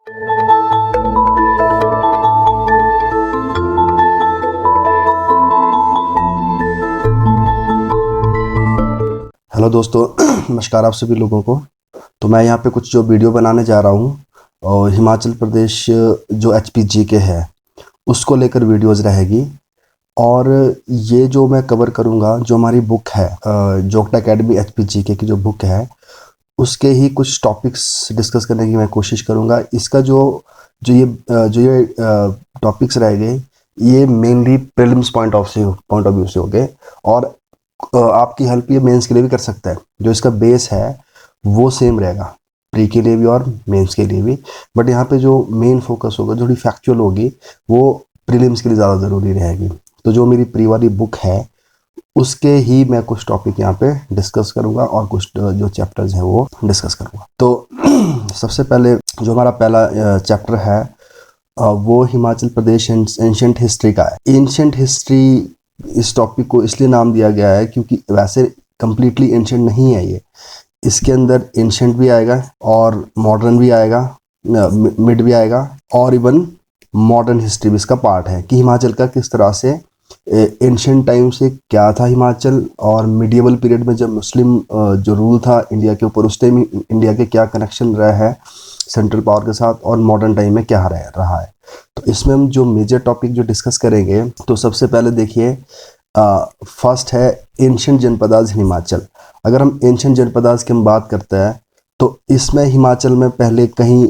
Hello दोस्तों, नमस्कार आप सभी लोगों को। तो मैं यहाँ पे कुछ जो वीडियो बनाने जा रहा हूँ और हिमाचल प्रदेश जो HPGK है उसको लेकर वीडियोज़ रहेगी। और ये जो मैं कवर करूँगा, जो हमारी बुक है जोग्टा अकेडमी HPGK की जो बुक है, उसके ही कुछ टॉपिक्स डिस्कस करने की मैं कोशिश करूँगा। इसका जो ये टॉपिक्स रहेंगे, ये mainly prelims point of view से होंगे और आपकी हेल्प ये मेंस के लिए भी कर सकता है। जो इसका बेस है वो सेम रहेगा प्री के लिए भी और मेंस के लिए भी, बट यहाँ पे जो मेन फोकस होगा, जो फैक्चुअल होगी, वो प्रीलिम्स के लिए ज़्यादा ज़रूरी रहेगी। तो जो मेरी प्री वाली बुक है उसके ही मैं कुछ टॉपिक यहाँ पे डिस्कस करूँगा और कुछ जो चैप्टर्स हैं वो डिस्कस करूँगा। तो सबसे पहले जो हमारा पहला चैप्टर है वो हिमाचल प्रदेश एंशिएंट हिस्ट्री का है। एंशिएंट हिस्ट्री इस टॉपिक को इसलिए नाम दिया गया है क्योंकि वैसे कम्प्लीटली एंशिएंट नहीं है ये। इसके अंदर एंशिएंट भी आएगा और मॉडर्न भी आएगा, मिड भी आएगा, और इवन मॉडर्न हिस्ट्री भी इसका पार्ट है कि हिमाचल का किस तरह से एंशिएंट टाइम से क्या था हिमाचल, और मिडिएवल पीरियड में जब मुस्लिम जो रूल था इंडिया के ऊपर, उस टाइम इंडिया के क्या कनेक्शन रहा है सेंट्रल पावर के साथ, और मॉडर्न टाइम में क्या रहा है। तो इसमें हम जो मेजर टॉपिक जो डिस्कस करेंगे, तो सबसे पहले देखिए फर्स्ट है एंशिएंट जनपदाज हिमाचल। अगर हम एंशिएंट जनपदाज की हम बात करते हैं तो इसमें हिमाचल में पहले कहीं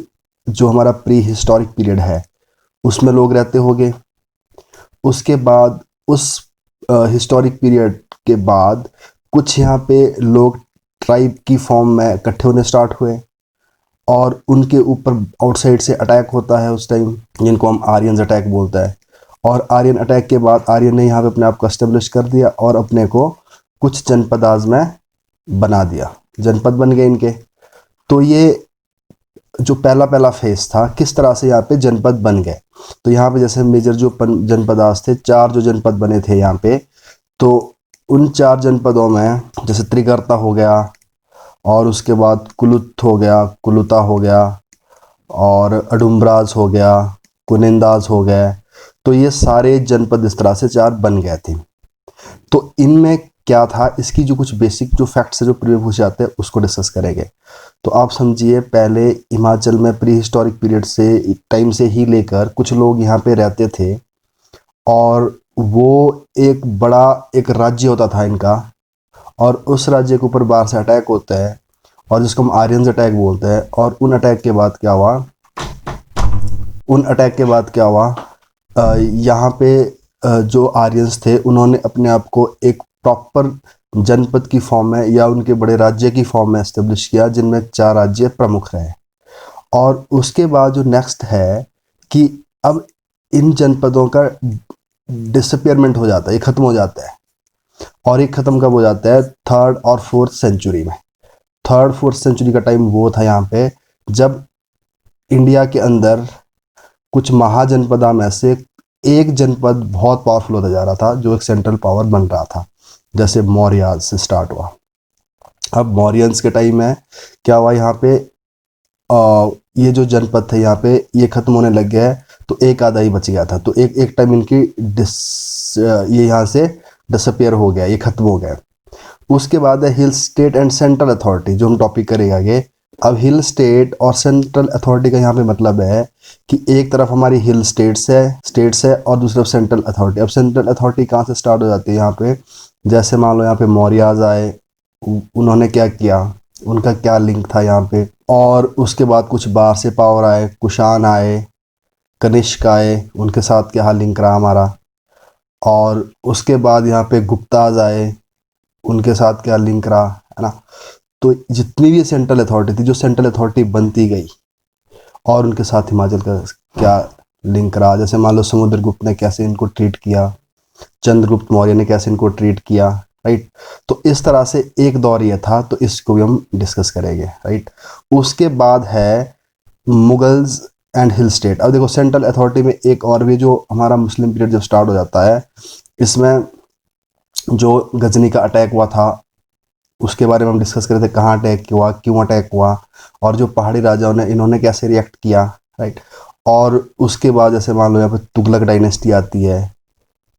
जो हमारा प्री हिस्टोरिक पीरियड है उसमें लोग रहते होंगे। उसके बाद उस हिस्टोरिक पीरियड के बाद कुछ यहाँ पे लोग ट्राइब की फॉर्म में इकट्ठे होने स्टार्ट हुए और उनके ऊपर आउटसाइड से अटैक होता है उस टाइम, जिनको हम आर्यंस अटैक बोलते हैं। और आर्यन अटैक के बाद आर्यन ने यहाँ पे अपने आप को एस्टेब्लिश कर दिया और अपने को कुछ जनपदाज में बना दिया, जनपद बन गए इनके। तो ये जो पहला फेज था, किस तरह से यहाँ पे जनपद बन गए। तो यहाँ पे जैसे मेजर जो जनपदाज थे, 4 जो जनपद बने थे यहाँ पे, तो उन 4 जनपदों में जैसे त्रिगर्ता हो गया, और उसके बाद कुलुत हो गया, कुलुता हो गया, और अडुम्बराज हो गया, कुनिंदाज हो गए। तो ये सारे जनपद इस तरह से 4 बन गए थे। तो इनमें क्या था, इसकी जो कुछ बेसिक जो फैक्ट्स है जो प्री पूछे जाते हैं उसको डिस्कस करेंगे। तो आप समझिए, पहले हिमाचल में प्री हिस्टोरिक पीरियड से टाइम से ही लेकर कुछ लोग यहाँ पे रहते थे, और वो एक बड़ा एक राज्य होता था इनका, और उस राज्य के ऊपर बाहर से अटैक होता है और जिसको हम आर्यंस अटैक बोलते हैं। और उन अटैक के बाद क्या हुआ, यहाँ पे जो आर्यंस थे उन्होंने अपने आप को एक प्रॉपर जनपद की फॉर्म में या उनके बड़े राज्य की फॉर्म में एस्टेब्लिश किया, जिनमें 4 राज्य प्रमुख रहे। और उसके बाद जो नेक्स्ट है कि अब इन जनपदों का डिसअपियरमेंट हो जाता है, ये ख़त्म हो जाता है। और ये ख़त्म कब हो जाता है, 3rd और 4th सेंचुरी में। 3rd 4th सेंचुरी का टाइम वो था यहाँ पे जब इंडिया के अंदर कुछ महाजनपदा में से एक जनपद बहुत पावरफुल होता जा रहा था, जो एक सेंट्रल पावर बन रहा था। जैसे मौर्याज से स्टार्ट हुआ। अब मौर्यंस के टाइम में क्या हुआ, यहाँ पे ये जो जनपद थे यहाँ पे ये ख़त्म होने लग गया है, तो एक आधा ही बच गया था। तो एक टाइम इनकी ये यहाँ से डिसअपियर हो गया, ये ख़त्म हो गया। उसके बाद है hill state and central authority, जो हम टॉपिक करेंगे आगे। अब हिल स्टेट और सेंट्रल अथॉरिटी का यहाँ पे मतलब है कि एक तरफ हमारी हिल स्टेट्स है और दूसरी तरफ सेंट्रल अथॉरिटी। अब सेंट्रल अथॉरिटी कहाँ से स्टार्ट हो जाती है यहाँ पे, जैसे मान लो यहाँ पे मौर्याज आए, उन्होंने क्या किया, उनका क्या लिंक था यहाँ पे। और उसके बाद कुछ बाहर से पावर आए, कुषाण आए, कनिष्क आए, उनके साथ क्या लिंक रहा हमारा। और उसके बाद यहाँ पे गुप्ताज आए, उनके साथ क्या लिंक रहा, है ना। तो जितनी भी सेंट्रल अथॉरिटी थी, जो सेंट्रल अथॉरिटी बनती गई, और उनके साथ हिमाचल का क्या लिंक रहा। जैसे मान लो समुद्रगुप्त ने कैसे इनको ट्रीट किया, चंद्रगुप्त मौर्य ने कैसे इनको ट्रीट किया, राइट। तो इस तरह से एक दौर ये था, तो इसको भी हम डिस्कस करेंगे, राइट। उसके बाद है मुगल्स एंड हिल स्टेट। अब देखो, सेंट्रल अथॉरिटी में एक और भी जो हमारा मुस्लिम पीरियड जब स्टार्ट हो जाता है, इसमें जो गजनी का अटैक हुआ था उसके बारे में हम डिस्कस कर रहे थे, कहाँ अटैक हुआ, क्यों अटैक हुआ, और जो पहाड़ी राजाओं ने इन्होंने कैसे रिएक्ट किया, राइट। और उसके बाद जैसे मान लो यहाँ पे तुगलक डायनेस्टी आती है,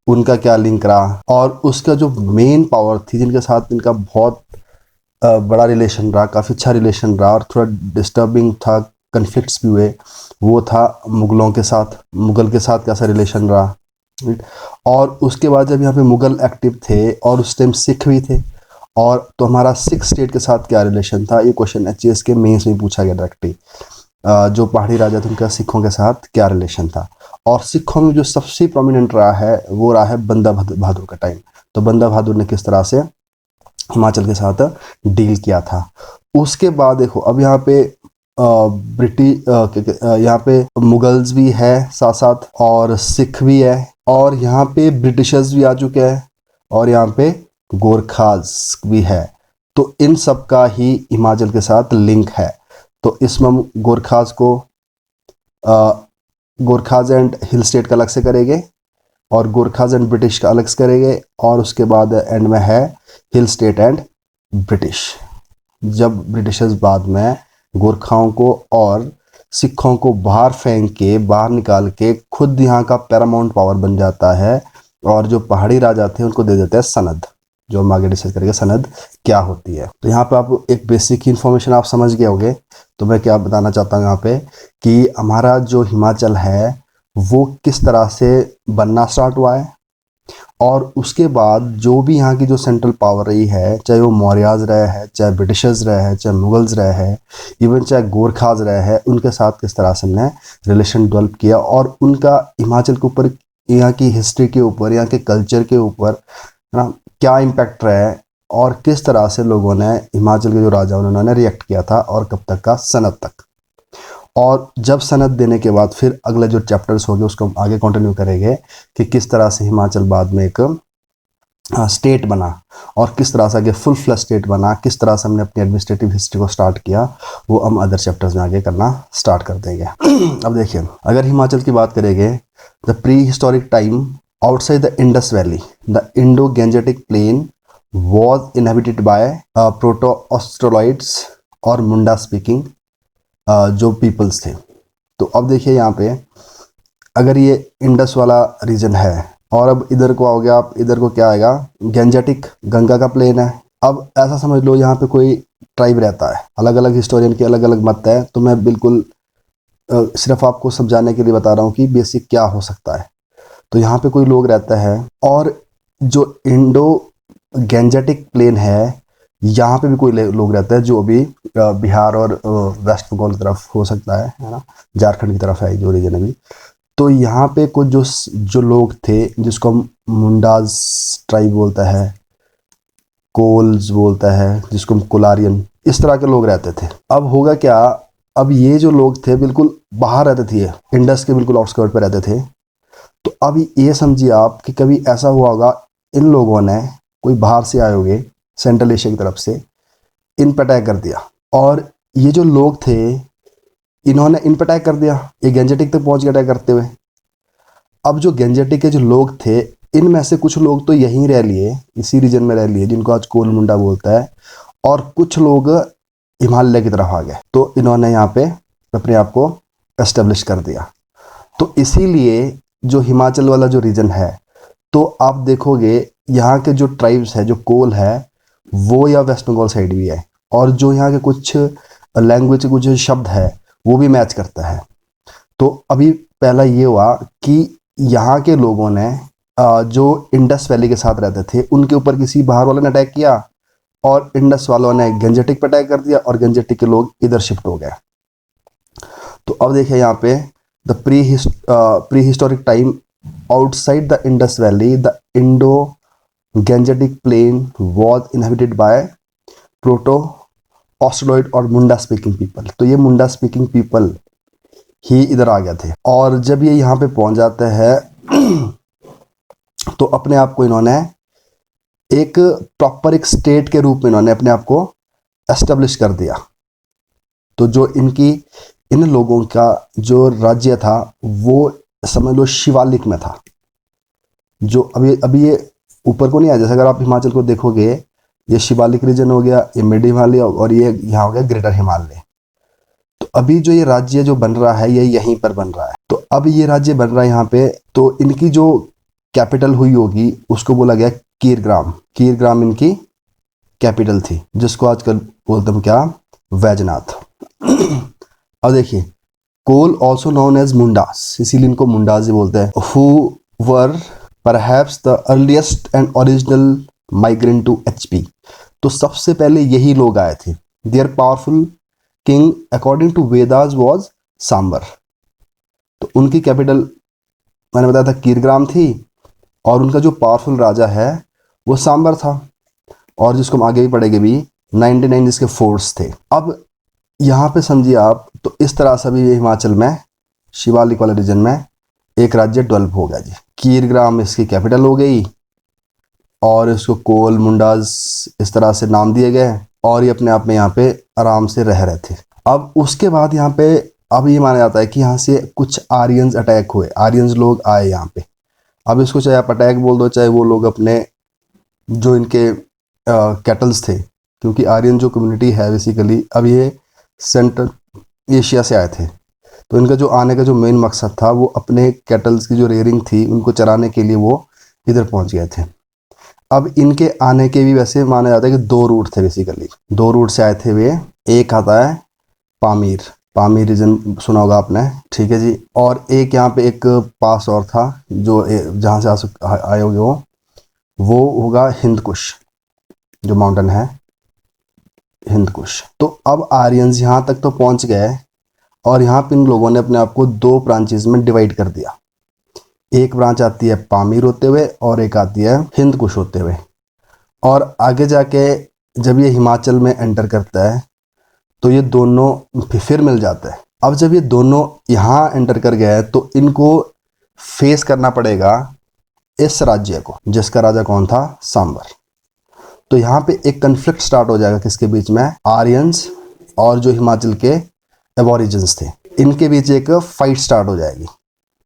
उनका क्या लिंक रहा, और उसका जो मेन पावर थी जिनके साथ इनका बहुत बड़ा रिलेशन रहा, काफ़ी अच्छा रिलेशन रहा और थोड़ा डिस्टर्बिंग था, कन्फ्लिक्ट्स भी हुए, वो था मुग़लों के साथ। मुग़ल के साथ कैसा रिलेशन रहा, राइट। और उसके बाद जब यहाँ पे मुग़ल एक्टिव थे और उस टाइम सिख भी थे, और तो हमारा सिख स्टेट के साथ क्या रिलेशन था, ये क्वेश्चन एचएएस के मेंस में पूछा गया डायरेक्टली। जो पहाड़ी राजा थे उनका सिखों के साथ क्या रिलेशन था। और सिखों में जो सबसे प्रोमिनेंट रहा है वो रहा है बंदा बहादुर का टाइम। तो बंदा बहादुर ने किस तरह से हिमाचल के साथ डील किया था। उसके बाद देखो अब यहाँ पे ब्रिटिश यहाँ पे मुगल्स भी है साथ साथ, और सिख भी है, और यहाँ पे ब्रिटिशर्स भी आ चुके हैं, और यहाँ पे गोरखाज भी है। तो इन सब का ही हिमाचल के साथ लिंक है। तो इसमें हम गोरखाज एंड हिल स्टेट का अलग से करेंगे, और गोरखाज एंड ब्रिटिश का अलग से करेंगे, और उसके बाद एंड में है हिल स्टेट एंड ब्रिटिश। जब ब्रिटिशर्स बाद में गोरखाओं को और सिखों को बाहर फेंक के, बाहर निकाल के खुद यहाँ का पैरामाउंट पावर बन जाता है, और जो पहाड़ी राजा थे उनको दे देते हैं सनद, जो हम आगे डिस्कस करेंगे सनद क्या होती है। तो यहाँ पे आप एक बेसिक इन्फॉर्मेशन आप समझ गए होंगे। तो मैं क्या बताना चाहता हूँ यहाँ पे कि हमारा जो हिमाचल है वो किस तरह से बनना स्टार्ट हुआ है, और उसके बाद जो भी यहाँ की जो सेंट्रल पावर रही है, चाहे वो मौर्याज रहे हैं, चाहे ब्रिटिशर्स रहे हैं, चाहे मुगल्स रहे हैं, इवन चाहे गोरखाज रहे हैं, उनके साथ किस तरह से हमने रिलेशन डेवलप किया, और उनका हिमाचल के ऊपर, यहाँ की हिस्ट्री के ऊपर, यहाँ के कल्चर के ऊपर है ना क्या इम्पैक्ट रहा है, और किस तरह से लोगों ने, हिमाचल के जो राजा उन्होंने रिएक्ट किया था, और कब तक का, सनद तक। और जब सनद देने के बाद फिर अगले जो चैप्टर्स होंगे उसको हम आगे कंटिन्यू करेंगे कि किस तरह से हिमाचल बाद में एक स्टेट बना, और किस तरह से आगे फुल फ्लैश स्टेट बना, किस तरह से हमने अपनी एडमिनिस्ट्रेटिव हिस्ट्री को स्टार्ट किया, वो हम अदर चैप्टर्स में आगे करना स्टार्ट कर देंगे। अब देखिए, अगर हिमाचल की बात करेंगे, the pre historic time outside the Indus valley the Indo gangetic plain was inhabited by proto australoids और मुंडा स्पीकिंग जो पीपल्स थे। तो अब देखिए यहाँ पे, अगर ये इंडस वाला रीजन है, और अब इधर को आओगे आप, इधर को क्या आएगा, गैंजेटिक, गंगा का प्लेन है। अब ऐसा समझ लो यहाँ पे कोई ट्राइब रहता है, अलग अलग हिस्टोरियन के अलग अलग मत है, तो मैं बिल्कुल सिर्फ आपको समझाने के लिए बता रहा हूँ कि बेसिक क्या हो सकता है। तो यहाँ पे कोई लोग रहता है, और जो इंडो गैंजेटिक प्लेन है, यहाँ पे भी कोई लोग रहता है, जो अभी बिहार और वेस्ट बंगाल की तरफ हो सकता है ना, झारखंड की तरफ है जो रीजन अभी। तो यहाँ पे कुछ जो लोग थे, जिसको हम मुंडाज ट्राइब बोलता है, कोल्स बोलता है, जिसको हम कोलारियन, इस तरह के लोग रहते थे। अब होगा क्या, अब ये जो लोग थे बिल्कुल बाहर रहते थे, इंडस के बिल्कुल आउटस्कर्ट पे रहते थे। तो अब ये समझिए आप कि कभी ऐसा हुआ होगा, इन लोगों ने, कोई बाहर से आए होंगे सेंट्रल एशिया की तरफ से, इन पर अटैक कर दिया, और ये जो लोग थे इन्होंने इन पर अटैक कर दिया, ये गैंजेटिक तक पहुंच गया अटैक करते हुए। अब जो गैंजेटिक के जो लोग थे, इनमें से कुछ लोग तो यहीं रह लिए, इसी रीजन में रह लिए, जिनको आज कोल मुंडा बोलता है, और कुछ लोग हिमालय की तरफ आ गए। तो इन्होंने यहाँ पे अपने आप को एस्टेब्लिश कर दिया। तो इसीलिए जो हिमाचल वाला जो रीजन है, तो आप देखोगे यहाँ के जो ट्राइब्स है, जो कोल है, वो या वेस्ट बंगाल साइड भी है, और जो यहाँ के कुछ लैंग्वेज के कुछ शब्द है वो भी मैच करता है। तो अभी पहला ये हुआ कि यहाँ के लोगों ने जो इंडस वैली के साथ रहते थे उनके ऊपर किसी बाहर वाले ने अटैक किया, और इंडस वालों ने गंजेटिक पर अटैक कर दिया, और गंजेटिक के लोग इधर शिफ्ट हो गए। तो अब देखिए यहाँ पे, the pre historic time outside the Indus valley the Indo gangetic plain was inhabited by proto australoid और मुंडा स्पीकिंग पीपल। तो ये मुंडा स्पीकिंग पीपल ही इधर आ गए थे, और जब ये यहाँ पे पहुंच जाते हैं तो अपने आप को इन्होंने एक प्रॉपर एक स्टेट के रूप में इन्होंने अपने आप को एस्टेब्लिश कर दिया। तो जो इन लोगों का जो राज्य था वो समझ लो शिवालिक में था, जो अभी ये ऊपर को नहीं आया। जैसे अगर आप हिमाचल को देखोगे, ये शिवालिक रीजन हो गया, ये मिड हिमालय, और ये यहाँ हो गया ग्रेटर हिमालय। तो अभी जो ये राज्य जो बन रहा है ये यहीं पर बन रहा है। तो अब ये राज्य बन रहा है यहाँ पे, तो इनकी जो कैपिटल हुई होगी उसको बोला गया कीरग्राम। कीरग्राम इनकी कैपिटल थी, जिसको आजकल बोलते हम क्या, वैजनाथ। अब देखिए, Kol also known as Mundas, इसीलिए इनको मुंडास ही बोलते हैं, who were perhaps the earliest and original migrant to HP. तो सबसे पहले यही लोग आए थे। Their powerful king according to Vedas was Sambar. तो उनकी कैपिटल मैंने बताया था कीरग्राम थी, और उनका जो पावरफुल राजा है वो सांबर था, और जिसको हम आगे भी पढ़ेंगे भी 99 जिसके फोर्स थे। अब यहाँ पे समझिए आप, तो इस तरह से भी हिमाचल में शिवालिक वाले रीजन में एक राज्य डेवलप हो गया जी। कीरग्राम इसकी कैपिटल हो गई, और इसको कोल मुंडास इस तरह से नाम दिए गए, और ये अपने आप में यहाँ पे आराम से रह रहे थे। अब उसके बाद यहाँ पे अब ये माना जाता है कि यहाँ से कुछ आर्यंस अटैक हुए, आर्यंस लोग आए यहाँ पे। अब इसको चाहे आप अटैक बोल दो, चाहे वो लोग अपने जो इनके कैटल्स थे, क्योंकि आर्यन जो कम्युनिटी है बेसिकली, अब ये सेंट्रल एशिया से आए थे, तो इनका जो आने का जो मेन मकसद था वो अपने कैटल्स की जो रेयरिंग थी उनको चराने के लिए वो इधर पहुंच गए थे। अब इनके आने के भी वैसे माना जाता है कि दो रूट थे, बेसिकली दो रूट से आए थे वे। एक आता है पामीर, पामीर रीजन सुना होगा आपने, ठीक है जी। और एक यहाँ पे एक पास और था जो जहाँ से आए होंगे वो होगा हिंदकुश, जो माउंटेन है हिंदकुश। तो अब आर्यंस यहाँ तक तो पहुँच गए, और यहाँ पे इन लोगों ने अपने आप को दो ब्रांचेस में डिवाइड कर दिया। एक ब्रांच आती है पामीर होते हुए, और एक आती है हिंदकुश होते हुए। और आगे जाके जब ये हिमाचल में एंटर करता है तो ये दोनों फिर मिल जाता है। अब जब ये दोनों यहाँ एंटर कर गए तो इनको फेस करना पड़ेगा इस राज्य को, जिसका राजा कौन था, सांबर। तो यहाँ पे एक कन्फ्लिक्ट स्टार्ट हो जाएगा किसके बीच में, आर्यंस और जो हिमाचल के एबोरिजिन्स थे, इनके बीच एक फाइट स्टार्ट हो जाएगी।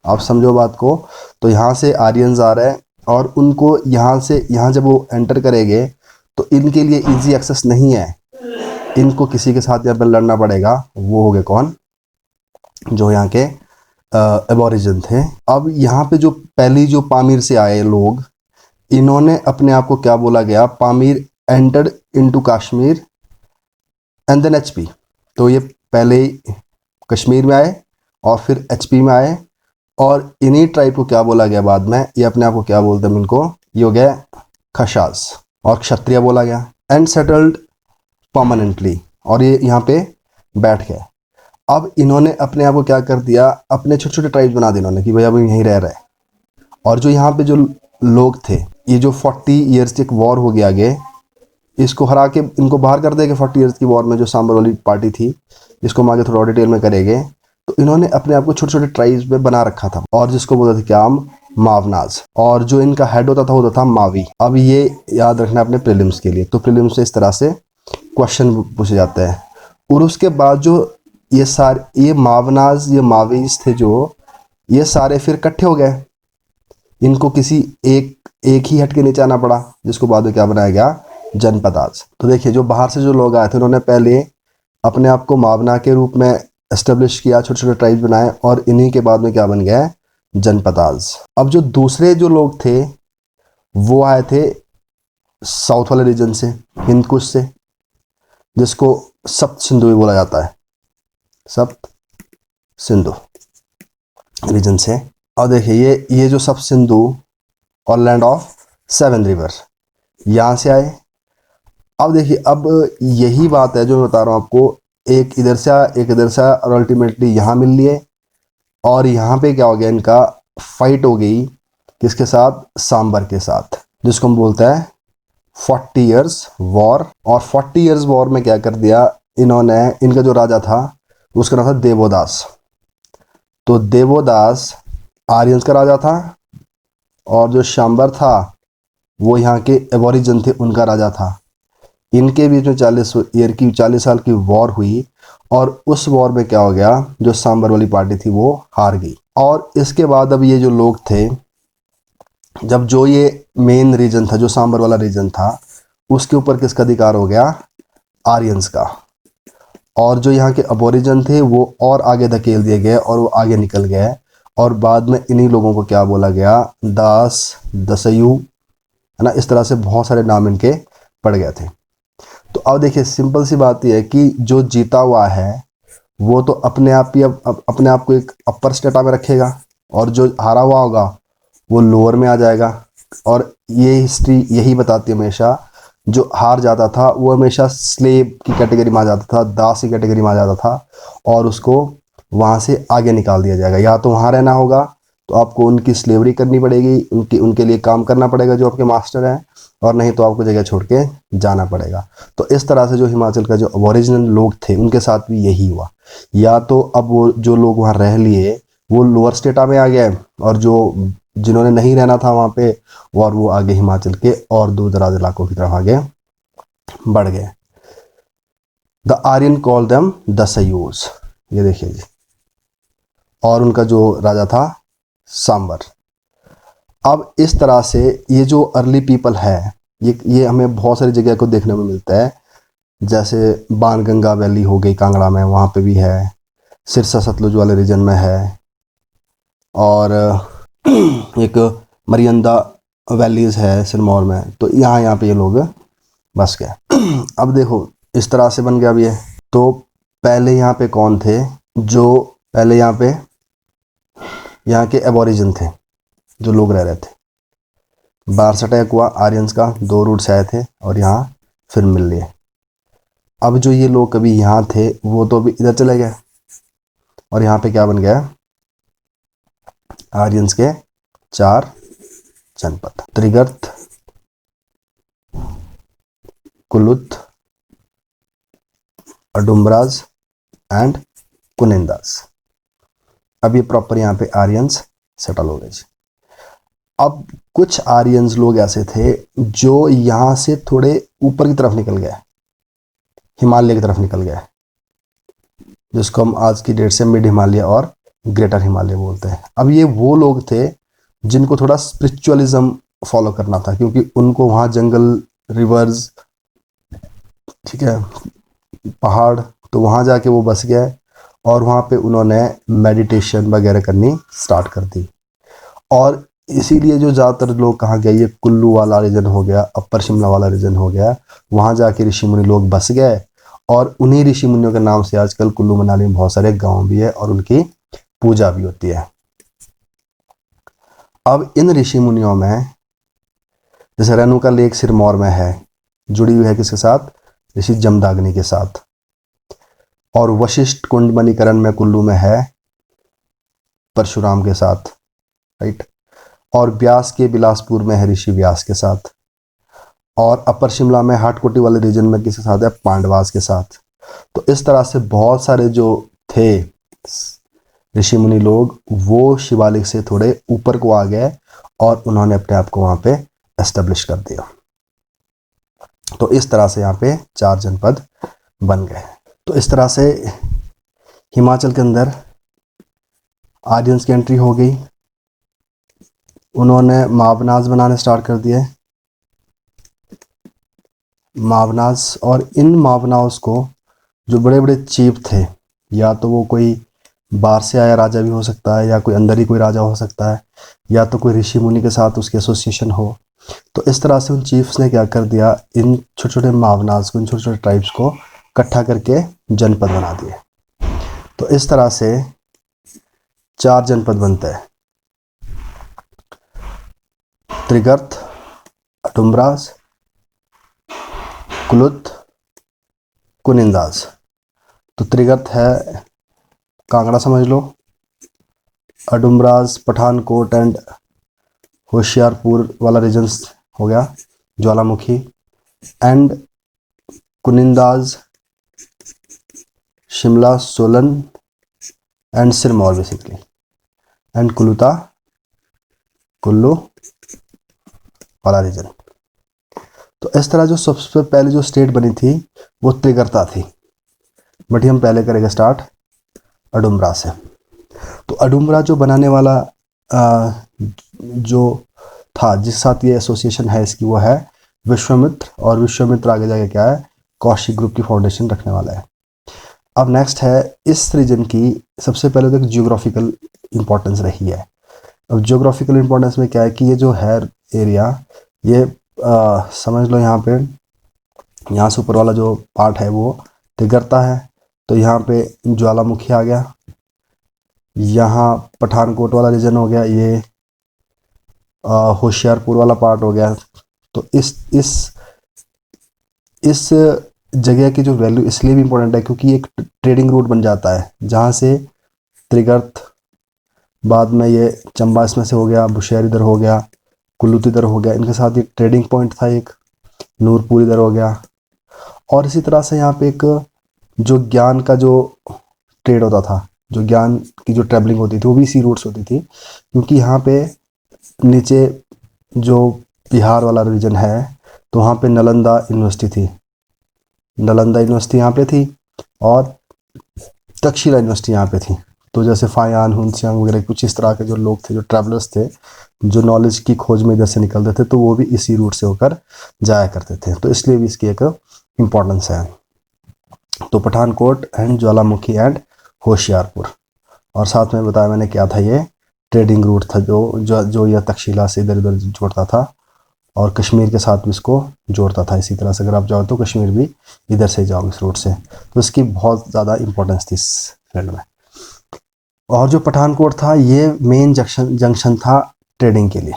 आप समझो बात को। तो यहाँ से आर्यंस आ रहे हैं, और उनको यहाँ से यहाँ जब वो एंटर करेंगे तो इनके लिए इजी एक्सेस नहीं है, इनको किसी के साथ यहाँ पर लड़ना पड़ेगा। वो हो गए कौन, जो यहाँ के एबोरिजिन थे। अब यहाँ पे जो पहली जो पामीर से आए लोग, इन्होंने अपने आप को क्या बोला गया, Pamir entered into Kashmir and then HP. तो ये पहले कश्मीर में आए और फिर एचपी में आए, और इन्हीं ट्राइब को क्या बोला गया बाद में, ये अपने आप को क्या बोलते हैं इनको, ये हो गया खशास, और क्षत्रिय बोला गया। एंड सेटल्ड परमानेंटली, और ये यहाँ पे बैठ गए। अब इन्होंने अपने आप को क्या कर दिया, अपने छोटे छोटे ट्राइब्स बना दिए इन्होंने कि भाई अब यहीं रह रहे। और जो यहाँ पे जो लोग थे, ये जो 40 ईयर्स की एक वॉर हो गया आगे, इसको हरा के इनको बाहर कर देगा 40 ईयर्स की वॉर में, जो सांबर वाली पार्टी थी, जिसको हम आगे थोड़ा डिटेल में करेंगे। तो इन्होंने अपने आप को छोटे छोटे ट्राइब्स में बना रखा था, और जिसको बोलते थे क्या हम, मावनाज। और जो इनका हेड होता था होता था मावी। अब ये याद रखना अपने प्रीलिम्स के लिए, तो प्रीलिम्स से इस तरह से क्वेश्चन पूछे जाते हैं। और उसके बाद जो ये मावनाज, ये मावीज थे जो, ये सारे फिर इकट्ठे हो गए। इनको किसी एक ही हट के नीचे आना पड़ा, जिसको बाद में क्या बनाया गया, जनपदाज। तो देखिए, जो बाहर से जो लोग आए थे उन्होंने पहले अपने आप को मावना के रूप में एस्टेब्लिश किया, छोटे छोटे ट्राइब्स बनाए, और इन्हीं के बाद में क्या बन गया, जनपदाज। अब जो दूसरे जो लोग थे वो आए थे साउथ वाले रीजन से, हिंदकुश से, जिसको सप्त सिंधु भी बोला जाता है, सप्त सिंधु रीजन से। और देखिए ये जो सप्त सिंधु और लैंड ऑफ 7 रिवर, यहाँ से आए। अब देखिए, अब यही बात है जो मैं बता रहा हूँ आपको, एक इधर से आया, एक इधर से आया, और अल्टीमेटली यहाँ मिल लिए। और यहाँ पे क्या हो गया, इनका फाइट हो गई किसके साथ, सांबर के साथ, जिसको हम बोलते हैं 40 इयर्स वॉर। और 40 इयर्स वॉर में क्या कर दिया इन्होंने, इनका जो राजा था उसका नाम था देवोदास। तो देवोदास आर्यंस का राजा था, और जो सांबर था वो यहाँ के एबोरिजिन थे, उनका राजा था। इनके बीच में 40 साल की वॉर हुई, और उस वॉर में क्या हो गया, जो सांबर वाली पार्टी थी वो हार गई। और इसके बाद अब ये जो लोग थे, जब जो ये मेन रीजन था, जो सांबर वाला रीजन था, उसके ऊपर किसका अधिकार हो गया, आर्यंस का। और जो यहाँ के अबोरिजन थे वो और आगे धकेल दिए गए और वो आगे निकल गए, और बाद में इन्हीं लोगों को क्या बोला गया, दास, दसयू, है ना। इस तरह से बहुत सारे नाम इनके पड़ गए थे। तो अब देखिए सिंपल सी बात यह है कि जो जीता हुआ है वो तो अपने आप ही अपने आप को एक अपर स्टेटा में रखेगा, और जो हारा हुआ होगा वो लोअर में आ जाएगा। और ये हिस्ट्री यही बताती है हमेशा, जो हार जाता था वो हमेशा स्लेव की कैटेगरी में आ जाता था, दास की कैटेगरी में आ जाता था, और उसको वहाँ से आगे निकाल दिया जाएगा। या तो वहाँ रहना होगा तो आपको उनकी स्लेवरी करनी पड़ेगी, उनके लिए काम करना पड़ेगा जो आपके मास्टर हैं, और नहीं तो आपको जगह छोड़ के जाना पड़ेगा। तो इस तरह से जो हिमाचल का जो ओरिजिनल लोग थे उनके साथ भी यही हुआ। या तो अब वो जो लोग वहाँ रह लिए वो लोअर स्टेटा में आ गए, और जो जिन्होंने नहीं रहना था वहाँ पे और वो आगे हिमाचल के और दूर दराज इलाकों की तरफ आगे बढ़ गए। The Aryan call them the सयूज, ये देखिए जी। और उनका जो राजा था सांबर। अब इस तरह से ये जो अर्ली पीपल है ये हमें बहुत सारी जगह को देखने में मिलता है, जैसे बाणगंगा वैली हो गई कांगड़ा में, वहाँ पे भी है, सिरसा सतलुज वाले रीजन में है, और एक मरियंदा वैलीज है सिरमौर में। तो यहाँ पे ये लोग बस गए। अब देखो इस तरह से बन गया अब ये। तो पहले यहाँ पे कौन थे, जो पहले यहाँ के एबोरिजिन थे जो लोग रह रहे थे। बार्स अटैक हुआ आर्यंस का, 2 रूट से आए थे और यहाँ फिर मिल लिए। अब जो ये लोग कभी यहाँ थे वो तो अभी इधर चले गए, और यहाँ पे क्या बन गया, आर्यंस के 4 जनपद, त्रिगर्त, कुलुत, अडुम्बराज एंड कुनिंदाज। अब ये प्रॉपर यहाँ पे आर्यंस सेटल हो गए। अब कुछ आर्यंस लोग ऐसे थे जो यहाँ से थोड़े ऊपर की तरफ निकल गए, हिमालय की तरफ निकल गए, जिसको हम आज की डेट से मिड हिमालय और ग्रेटर हिमालय बोलते हैं। अब ये वो लोग थे जिनको थोड़ा स्पिरिचुअलिज्म फॉलो करना था, क्योंकि उनको वहाँ जंगल, रिवर्स, ठीक है, पहाड़, तो वहाँ जाके वो बस गए और वहाँ पे उन्होंने मेडिटेशन वगैरह करनी स्टार्ट कर दी। और इसीलिए जो ज़्यादातर लोग कहाँ गए, ये कुल्लू वाला रीजन हो गया, अपर शिमला वाला रीजन हो गया, वहाँ जाके ऋषि मुनि लोग बस गए, और उन्हीं ऋषि मुनियों के नाम से आजकल कुल्लू मनाली में बहुत सारे गांव भी है और उनकी पूजा भी होती है। अब इन ऋषि मुनियों में जैसे रेणुका लेक सिरमौर में है, जुड़ी हुई है किसके साथ, ऋषि जमदाग्नि के साथ। और वशिष्ठ कुंड मणिकरण में कुल्लू में है परशुराम के साथ, राइट। और ब्यास के बिलासपुर में है ऋषि व्यास के साथ। और अपर शिमला में हाटकोटी वाले रीजन में किसके साथ है, पांडवास के साथ। तो इस तरह से बहुत सारे जो थे ऋषि मुनि लोग वो शिवालिक से थोड़े ऊपर को आ गए और उन्होंने अपने आप को वहां पे एस्टेब्लिश कर दिया। तो इस तरह से यहाँ पे 4 जनपद बन गए। तो इस तरह से हिमाचल के अंदर आर्यंस की एंट्री हो गई। उन्होंने मावनाज बनाने स्टार्ट कर दिए, मावनाज। और इन मावनाज को जो बड़े बड़े चीफ थे, या तो वो कोई बाहर से आया राजा भी हो सकता है, या कोई अंदर ही कोई राजा हो सकता है, या तो कोई ऋषि मुनि के साथ उसकी एसोसिएशन हो। तो इस तरह से उन चीफ्स ने क्या कर दिया, इन छोटे छोटे मावनाज को, इन छोटे छोटे ट्राइब्स को इकट्ठा करके जनपद बना दिए। तो इस तरह से 4 जनपद बनते हैं, त्रिगर्त, अडुम्बराज, कुलुत, कुनिंदाज। तो त्रिगर्त है कांगड़ा समझ लो, अडुम्बराज पठानकोट एंड होशियारपुर वाला रीजन्स हो गया, Jwalamukhi, and Kunindas Shimla, Solan and Sirmaur basically, and Kullu वाला रीजन। तो इस तरह जो सबसे पहले जो स्टेट बनी थी वो त्रिगर्ता थी, बट हम पहले करेंगे स्टार्ट अडुम्बरा से। तो अडुम्बरा जो बनाने वाला जो था, जिस साथ ये एसोसिएशन है इसकी, वो है विश्वामित्र। और विश्वामित्र आगे जाके क्या है, कौशिक ग्रुप की फाउंडेशन रखने वाला है। अब नेक्स्ट है इस रीजन की सबसे पहले तो जियोग्राफिकल इम्पोर्टेंस रही है। अब जियोग्राफिकल इम्पोर्टेंस में क्या है कि ये जो है एरिया, ये समझ लो यहाँ से ऊपर वाला जो पार्ट है वो तिगरता है, तो यहाँ पे ज्वालामुखी आ गया, यहाँ पठानकोट वाला रीजन हो गया, ये होशियारपुर वाला पार्ट हो गया। तो इस जगह की जो वैल्यू इसलिए भी इम्पोर्टेंट है क्योंकि एक ट्रेडिंग रूट बन जाता है, जहाँ से त्रिगर्त, बाद में ये चंबा इसमें से हो गया, बुशहर इधर हो गया, कुल्लू इधर हो गया, इनके साथ एक ट्रेडिंग पॉइंट था, एक नूरपुर इधर हो गया। और इसी तरह से यहाँ पे एक जो ज्ञान का जो ट्रेड होता था, जो ज्ञान की जो ट्रैवलिंग होती थी वो भी इसी रूट से होती थी, क्योंकि यहाँ पे नीचे जो बिहार वाला रीजन है तो वहाँ पे नालंदा यूनिवर्सिटी थी, नालंदा यूनिवर्सिटी यहाँ पे थी, और तक्षशिला यूनिवर्सिटी यहाँ पे थी। तो जैसे फायान, हुनसियांग वगैरह कुछ इस तरह के जो लोग थे, जो ट्रैवलर्स थे, जो नॉलेज की खोज में इधर से निकलते थे, तो वो भी इसी रूट से होकर जाया करते थे। तो इसलिए भी इसकी एक इम्पोर्टेंस है। तो Pathankot and Jwalamukhi and Hoshiarpur, और साथ में बताया मैंने क्या था, ये ट्रेडिंग रूट था जो यह तक्षशिला से इधर उधर जोड़ता था, और कश्मीर के साथ भी इसको जोड़ता था। इसी तरह से अगर आप जाओ तो कश्मीर भी इधर से जाओगे इस रूट से, तो इसकी बहुत ज़्यादा इम्पोर्टेंस थी इस फील्ड में। और जो पठानकोट था ये मेन जंक्शन था ट्रेडिंग के लिए,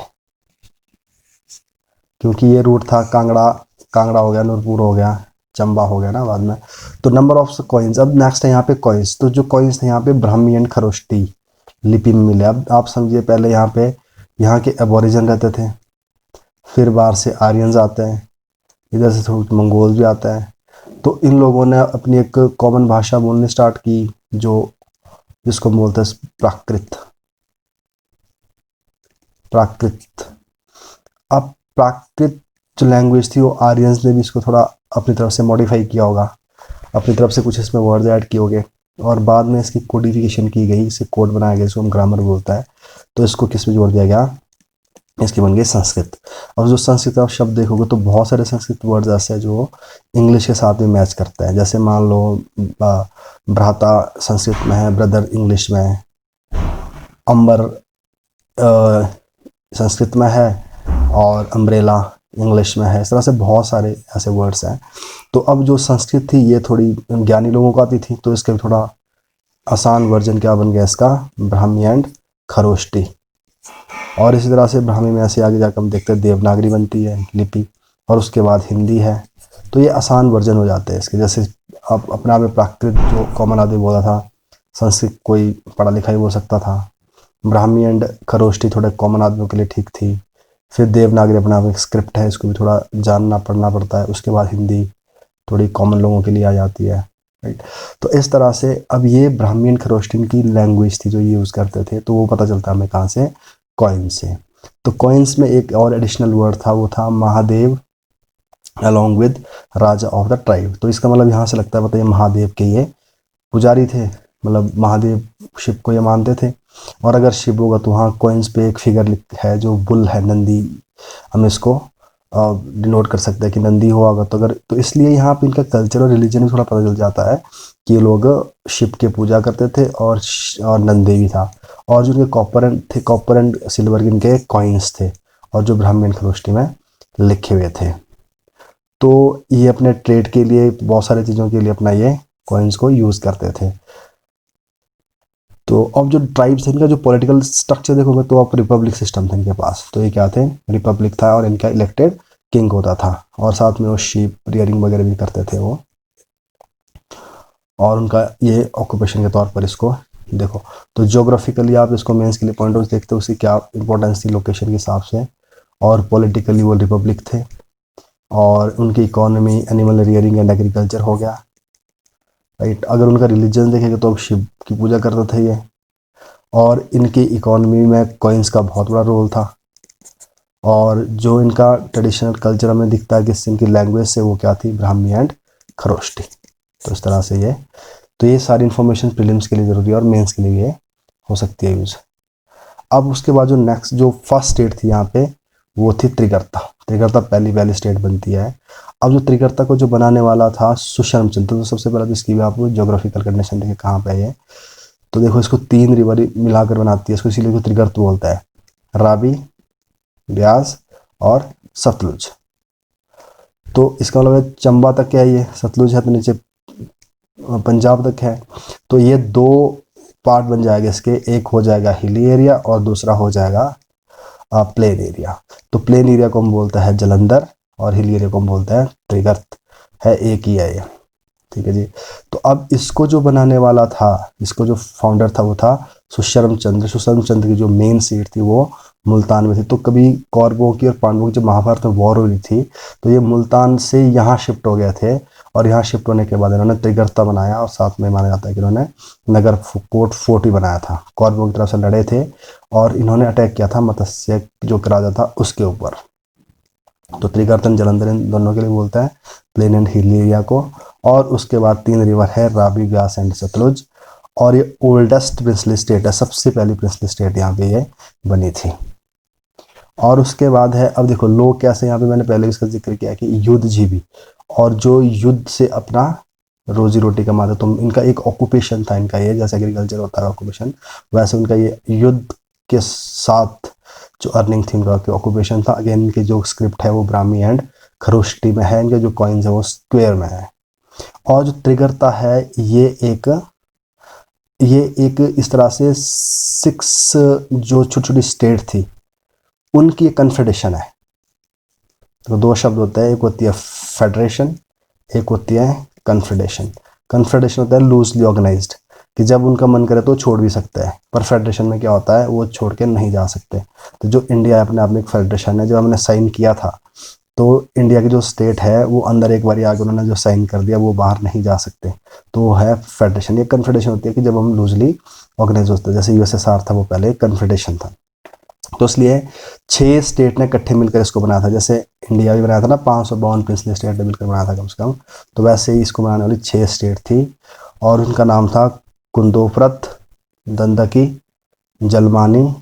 क्योंकि ये रूट था कांगड़ा हो गया, नूरपुर हो गया, चंबा हो गया ना बाद में। तो नंबर ऑफ कॉइन्स, अब नेक्स्ट है यहाँ पे कॉइन्स। तो जो कॉइन्स थे यहाँ पे ब्राह्मी एंड खरोष्टी लिपि में मिले। अब आप समझिए, पहले यहाँ के एबोरिजन रहते थे, फिर बाहर से आर्यंस आते हैं, इधर से थोड़ा मंगोल भी आता है, तो इन लोगों ने अपनी एक कॉमन भाषा बोलनी स्टार्ट की, जिसको बोलते हैं प्राकृत। अब प्राकृत जो लैंग्वेज थी वो आर्यंस ने भी इसको थोड़ा अपनी तरफ से मॉडिफाई किया होगा, अपनी तरफ से कुछ इसमें वर्ड ऐड किए होंगे, और बाद में इसकी कोडिफिकेशन की गई, इसे कोड बनाया गया, इसको हम ग्रामर बोलता है। तो इसको किस में जोड़ दिया गया, इसकी बन गई संस्कृत। अब जो संस्कृत आप शब्द देखोगे तो बहुत सारे संस्कृत वर्ड्स ऐसे हैं जो इंग्लिश के साथ भी मैच करता है। जैसे मान लो भ्राता संस्कृत में है, ब्रदर इंग्लिश में है, अंबर संस्कृत में है, और अम्ब्रेला इंग्लिश में है। इस तरह से बहुत सारे ऐसे वर्ड्स हैं। तो अब जो संस्कृत थी ये थोड़ी ज्ञानी लोगों को आती थी, तो इसका थोड़ा आसान वर्जन क्या बन गया इसका, ब्राह्मी एंड खरोष्टी। और इसी तरह से ब्राह्मी में ऐसे आगे जाकर हम देखते हैं देवनागरी बनती है लिपि, और उसके बाद हिंदी है। तो ये आसान वर्जन हो जाते हैं इसके। जैसे अब अपने आप में प्राकृत जो कॉमन आदमी बोला था, संस्कृत कोई पढ़ा लिखा ही बोल सकता था, ब्राह्मी एंड खरोष्टी थोड़े कॉमन आदमियों के लिए ठीक थी, फिर देवनागरी अपना एक स्क्रिप्ट है, इसको भी थोड़ा जानना पढ़ना पड़ता है, उसके बाद हिंदी थोड़ी कॉमन लोगों के लिए आ जाती है, राइट। तो इस तरह से अब ये ब्राह्मी एंड खरोष्टी की लैंग्वेज थी जो ये यूज़ करते थे। तो वो पता चलता है हमें कहाँ से, कॉइन से। तो कॉइन्स में एक और एडिशनल वर्ड था, वो था Mahadev along with Raja of the tribe. तो इसका मतलब यहाँ से लगता है बताइए महादेव के ये पुजारी थे, मतलब महादेव शिव को ये मानते थे। और अगर शिव होगा तो वहाँ कॉइन्स पे एक फिगर है जो बुल है, नंदी, हम इसको डिनोट कर सकते हैं कि नंदी होगा। तो अगर तो इसलिए यहाँ पे इनका कल्चर और रिलीजन भी थोड़ा पता चल जाता है कि ये लोग शिव के पूजा करते थे, और नंदी भी था। और जो इनके कॉपर एंड सिल्वर के इनके कॉइन्स थे, और जो ब्राह्मी एंड खरोष्टी में लिखे हुए थे। तो ये अपने ट्रेड के लिए, बहुत सारी चीज़ों के लिए अपना ये कॉइन्स को यूज़ करते थे। तो अब जो ट्राइब्स थे, इनका जो पॉलिटिकल स्ट्रक्चर देखोगे तो अब रिपब्लिक सिस्टम था इनके पास। तो ये क्या थे, रिपब्लिक था, और इनका इलेक्टेड किंग होता था, और साथ में वो शीप रियरिंग वगैरह भी करते थे वो। और उनका ये ऑक्यूपेशन के तौर पर इसको देखो। तो ज्योग्राफिकली आप इसको मेंस के लिए पॉइंट ऑफ देखते हो, उसकी क्या इंपॉर्टेंस थी लोकेशन के हिसाब से। और पॉलिटिकली वो रिपब्लिक थे, और उनकी economy animal rearing and agriculture हो गया, राइट। अगर उनका रिलीजन देखेंगे तो शिव की पूजा करते थे ये, और इनकी इकोनॉमी में कॉइन्स का बहुत बड़ा रोल था। और जो इनका ट्रेडिशनल कल्चर में दिखता है कि इनकी लैंग्वेज से, वो क्या थी, ब्राह्मी एंड खरोष्टी। तो इस तरह से ये सारी इन्फॉर्मेशन प्रीलिम्स के लिए ज़रूरी है, और मेंस के लिए ये हो सकती है यूज़। अब उसके बाद जो नेक्स्ट जो फर्स्ट स्टेट थी यहाँ पे, वो थी त्रिगर्ता। त्रिगर्ता पहली स्टेट बनती है। अब जो त्रिगर्ता को जो बनाने वाला था सुशर्मचंद्र, तो सबसे पहले तो इसकी भी आपको ज्योग्राफिकल कंडीशन देखिए कहाँ पे है ये। तो देखो इसको 3 रिवर मिलाकर बनाती है इसको, इसीलिए इसको त्रिगर्त बोलता है, रावी, ब्यास और सतलुज। तो इसका मतलब है चंबा तक क्या है, ये सतलुज है तो नीचे पंजाब तक है। तो ये 2 पार्ट बन जाएगा इसके, एक हो जाएगा हिली एरिया और दूसरा हो जाएगा प्लेन एरिया। तो प्लेन एरिया को हम बोलते हैं जलंधर और हिली एरिया को हम बोलते हैं त्रिगर्त, है एक ही है ये, ठीक है जी। तो अब इसको जो बनाने वाला था, इसको जो फाउंडर था वो था सुशर्मचंद्र। सुशर्मचंद्र की जो मेन सीट थी वो मुल्तान में थी। तो कभी कौरवों की और पांडवों की जब महाभारत में वॉर हुई थी तो ये मुल्तान से यहाँ शिफ्ट हो गए थे, और यहाँ शिफ्ट होने के बाद इन्होंने त्रिगर्ता बनाया, और साथ में माना जाता है कि इन्होंने नगर फोर्ट ही बनाया था। कौरवों की तरफ से लड़े थे और इन्होंने अटैक किया था मत्स्य जो राजा था उसके ऊपर। तो त्रिगर्तन जलंधर इन दोनों के लिए बोलते हैं, प्लेन एंड हिली एरिया को। और उसके बाद 3 रिवर है, रावी, व्यास एंड सतलुज। और ये ओल्डेस्ट प्रिंसली स्टेट है, सबसे पहली प्रिंसली स्टेट यहाँ पे ये बनी थी। और उसके बाद है, अब देखो लोग कैसे, यहाँ पे मैंने पहले इसका जिक्र किया कि युद्धजीवी और जो युद्ध से अपना रोजी रोटी कमाते, तो इनका एक ऑक्यूपेशन था इनका ये, जैसे एग्रीकल्चर होता है ऑक्यूपेशन, वैसे उनका ये युद्ध के साथ जो अर्निंग थी उनका ऑक्यूपेशन था। अगेन इनकी जो स्क्रिप्ट है वो ब्राह्मी एंड खरोष्टी में है, इनके जो कॉइन्स है वो स्क्वेयर में है। और जो त्रिगर्ता है ये एक इस तरह से 6 जो छोटी छोटी स्टेट थी उनकी एक कन्फेडरेशन है। तो 2 शब्द होते हैं, एक होती है फेडरेशन, एक होती है कन्फेडरेशन। कन्फेडरेशन होता है लूजली ऑर्गेनाइज्ड, कि जब उनका मन करे तो छोड़ भी सकते हैं, पर फेडरेशन में क्या होता है वो छोड़ के नहीं जा सकते। तो जो इंडिया है अपने आप में एक फेडरेशन है। जब हमने साइन किया था तो इंडिया की जो स्टेट है वो अंदर एक बार आगे उन्होंने जो साइन कर दिया वो बाहर नहीं जा सकते, तो वो है फेडरेशन। ये कन्फेडरेशन होती है कि जब हम लूजली ऑर्गेनाइज होते हैं, जैसे यूएसएसआर था वो पहले एक कन्फेडरेशन था। तो इसलिए 6 स्टेट ने इकट्ठे मिलकर इसको बनाया था, जैसे इंडिया भी बनाया था ना 552 प्रिंसली स्टेट ने मिलकर बनाया था कम से कम, तो वैसे ही इसको बनाने वाली 6 स्टेट थी। और उनका नाम था कुंदोपरत, दंदकी, जलमानी,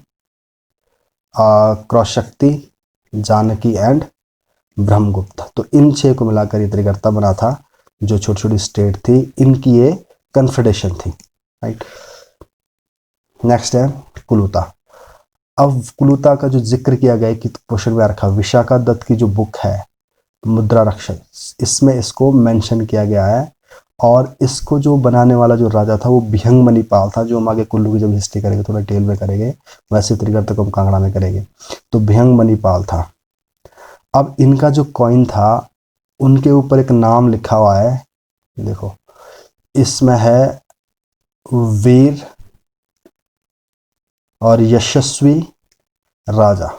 क्रौशक्ति, जानकी एंड ब्रह्मगुप्त। तो इन 6 को मिलाकर ये त्रिगर्ता बना था, जो छोटी छोटी स्टेट थी इनकी ये कन्फेडरेशन थी, राइट। नेक्स्ट है कुलुता। अब कुलुता का जो जिक्र किया गया कि क्वेश्चन में रखा, विशाखा दत्त की जो बुक है मुद्रा रक्षक, इसमें इसको मेंशन किया गया है। और इसको जो बनाने वाला जो राजा था वो भिहंग मणिपाल था, जो हम आगे कुल्लू की जब हिस्ट्री करेंगे थोड़ा डिटेल में करेंगे, वैसे त्रिगर्ता को हम कांगड़ा में करेंगे। तो भिहंग मणिपाल था। अब इनका जो कॉइन था उनके ऊपर एक नाम लिखा हुआ है, देखो इसमें है वीर और यशस्वी राजा,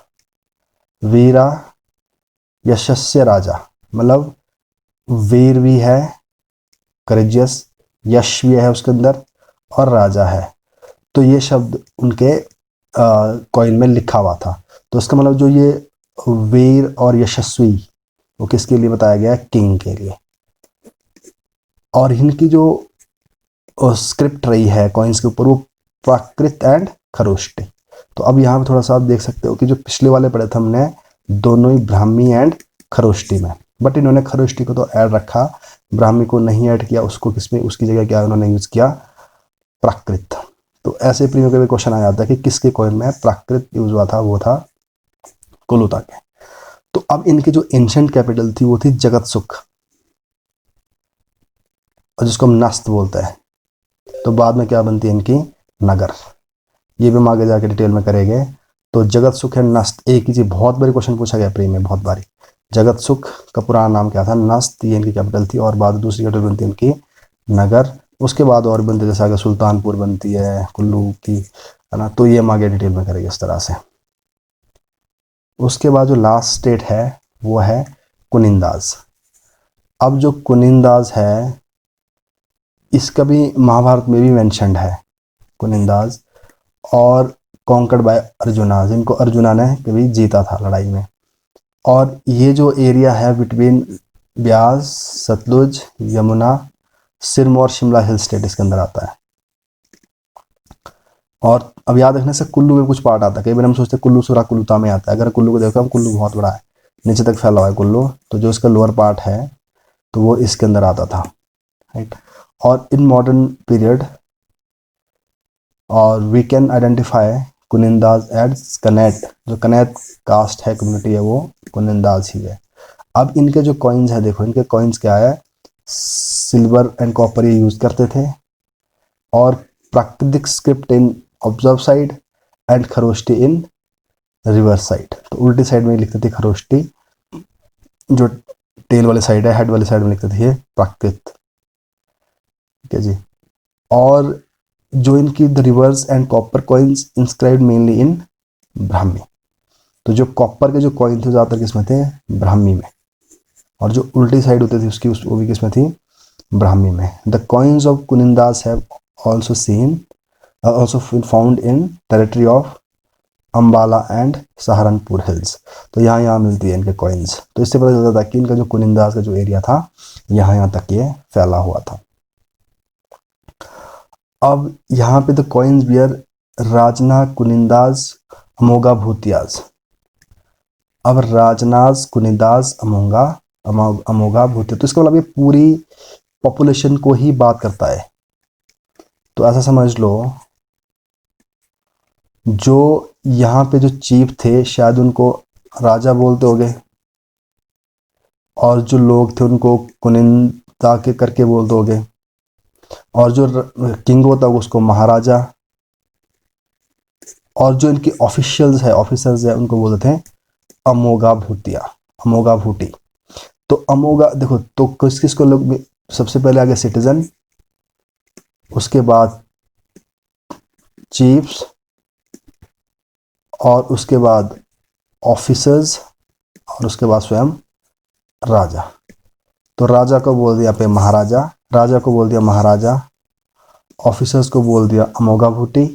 वीरा यशस्वी राजा, मतलब वीर भी है, करेजियस, यश भी है उसके अंदर, और राजा है। तो ये शब्द उनके कॉइन में लिखा हुआ था। तो इसका मतलब जो ये वीर और यशस्वी वो किसके लिए बताया गया है, किंग के लिए। और इनकी जो स्क्रिप्ट रही है कॉइन्स के ऊपर वो प्राकृत एंड खरोष्टी। तो अब यहाँ पे थोड़ा सा आप देख सकते हो कि जो पिछले वाले पढ़े थे हमने दोनों ही ब्राह्मी एंड खरोष्टी में, बट इन्होंने खरोष्टी को तो ऐड रखा, ब्राह्मी को नहीं ऐड किया। उसको किसमें, उसकी जगह क्या उन्होंने यूज किया, प्राकृत। तो ऐसे प्रीमियम का क्वेश्चन आ जाता है कि किसके कॉइन में प्राकृत यूज हुआ था, वो था कुलुता के। तो अब इनकी जो एंशिएंट कैपिटल थी वो थी जगत सुख, और जिसको हम नस्त बोलते हैं। तो बाद में क्या बनती है इनकी, नगर। ये भी हम आगे जाके डिटेल में करेंगे। तो जगत सुख है नस्त, एक ही चीज, बहुत बड़ी क्वेश्चन पूछा गया प्री में, बहुत बारी। जगत सुख का पुराना नाम क्या था, नस्त, ये इनकी कैपिटल थी। और बाद दूसरी कैपिटल बनती है इनकी नगर। उसके बाद और बनती है, जैसे आगे सुल्तानपुर बनती है कुल्लू की, है ना। तो ये हम आगे डिटेल में करेंगे इस तरह से। उसके बाद जो लास्ट स्टेट है वो है कुनिंदाज। अब जो कुनिंदाज है इसका भी महाभारत में भी मेंशन्ड है कुनिंदाज, और कॉन्कर्ड बाय अर्जुनाज, इनको अर्जुना ने कभी जीता था लड़ाई में। और ये जो एरिया है between Beas, Sutlej, Yamuna, Sirmaur, Shimla hill state इसके अंदर आता है। और अब याद रखने से कुल्लू में कुछ पार्ट आता है, कई बार हम सोचते हैं कुल्लू सुरा कुल्लूता में आता है। अगर कुल्लू को देखो हम, कुल्लू बहुत बड़ा है, नीचे तक फैला हुआ है कुल्लू, तो जो इसका लोअर पार्ट है तो वो इसके अंदर आता था, राइट। और इन मॉडर्न पीरियड और we can identify Kunindas as Kanet, जो कनेट कास्ट है, कम्युनिटी है, वो कुनिंदाज ही है। अब इनके जो कॉइन्स है, देखो इनके कॉइन्स क्या है, सिल्वर एंड कॉपर ये यूज करते थे, और प्राकृतिक script in observe side and Kharosthi in reverse side. तो उल्टी साइड में लिखते थे खरोष्टी, जो टेल वाले साइड है, हेड वाले साइड में लिखते थे ये प्राकृत, ठीक है जी। और जो इनकी the reverse and copper coins inscribed mainly इन ब्राह्मी, तो जो कॉपर के जो कॉइन थे ज़्यादातर किसमें थे, ब्राह्मी में, और जो उल्टी साइड होती थी उसकी वो भी किसमें थी, ब्राह्मी में। The coins of Kunindas have also seen also found in territory of Ambala and Saharanpur hills. तो यहाँ मिलती है इनके कॉइन्स। तो इससे पता चलता था कि इनका जो कुनिंदास का जो एरिया था यहाँ तक ये फैला हुआ था। अब यहाँ पे द कॉइन्स बियर राजना कुनिंदास अमोगा भूतियाज। अब राजनाज कुनिंदास अमोगा भूतिया, तो इसका मतलब ये पूरी पॉपुलेशन को ही बात करता है। तो ऐसा समझ लो, जो यहाँ पे जो चीफ थे शायद उनको राजा बोलते होंगे, और जो लोग थे उनको कुनिंदा के करके बोलते होंगे, और जो किंग होता है उसको महाराजा, और जो इनके ऑफिशियल्स है, ऑफिसर्स है, उनको बोलते थे अमोगा भूतिया, अमोगा भूटी। तो अमोगा देखो, तो किस किस को लोग सबसे पहले आगे सिटीजन, उसके बाद चीफ्स, और उसके बाद ऑफिसर्स, और उसके बाद स्वयं राजा। तो राजा को बोल दिया पे महाराजा, राजा को बोल दिया महाराजा, ऑफिसर्स को बोल दिया अमोगा भूटी,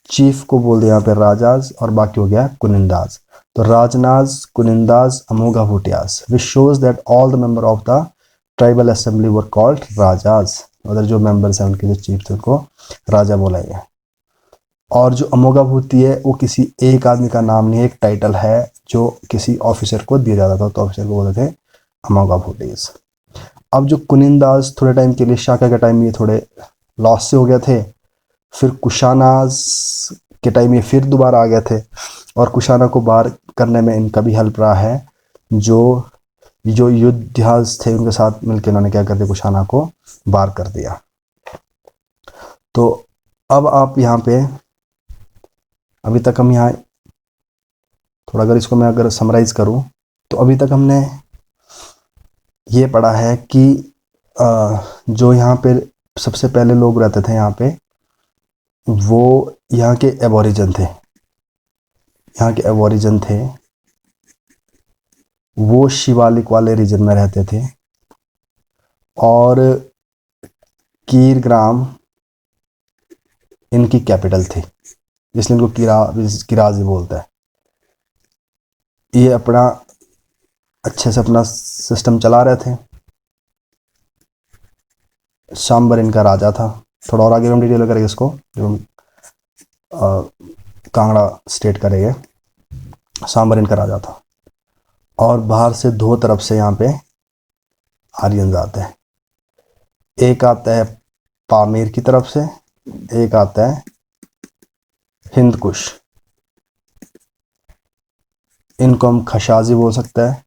चीफ को बोल दिया यहाँ पे राजाज, और बाकी हो गया कुनिंदाज। तो राजनाज, कुनिंदाज, अमोगा Bhutias, which shows that all the member of the tribal assembly were called Rajas. उधर जो मेंबर्स हैं उनके जो चीफ थे उनको राजा बोला गया। और जो अमोगा भूति है वो किसी एक आदमी का नाम नहीं है, एक टाइटल है जो किसी ऑफिसर को दिया जाता था, तो ऑफिसर को बोलते थे अमोगा भूटीज। अब जो कुनिंदाज थोड़े टाइम के लिए, शाका के टाइम ये थोड़े लॉस से हो गए थे, फिर कुशानाज के टाइम ये फिर दोबारा आ गए थे, और कुशाना को बाहर करने में इनका भी हेल्प रहा है। जो युद्धाज थे उनके साथ मिलकर उन्होंने क्या कर दिया, कुशाना को बाहर कर दिया। तो अब आप यहाँ पे, अभी तक हम यहाँ थोड़ा अगर इसको मैं अगर समराइज करूँ, तो अभी तक हमने ये पढ़ा है कि जो यहाँ पे सबसे पहले लोग रहते थे यहाँ पे, वो यहाँ के एबोरिजन थे, यहाँ के एबोरिजन थे, वो शिवालिक वाले रीजन में रहते थे, और कीर ग्राम इनकी कैपिटल थी, इसलिए इनको किराजी बोलता है। ये अपना अच्छे से अपना सिस्टम चला रहे थे। सांबर इनका राजा था। थोड़ा और आगे हम डिटेल करेंगे इसको, जो हम कांगड़ा स्टेट करेंगे। सांबर इनका राजा था, और बाहर से दो तरफ से यहाँ पे आर्यन आते हैं। एक आता है पामीर की तरफ से, एक आता है हिंदकुश। इनको हम खशाजी बोल सकते हैं,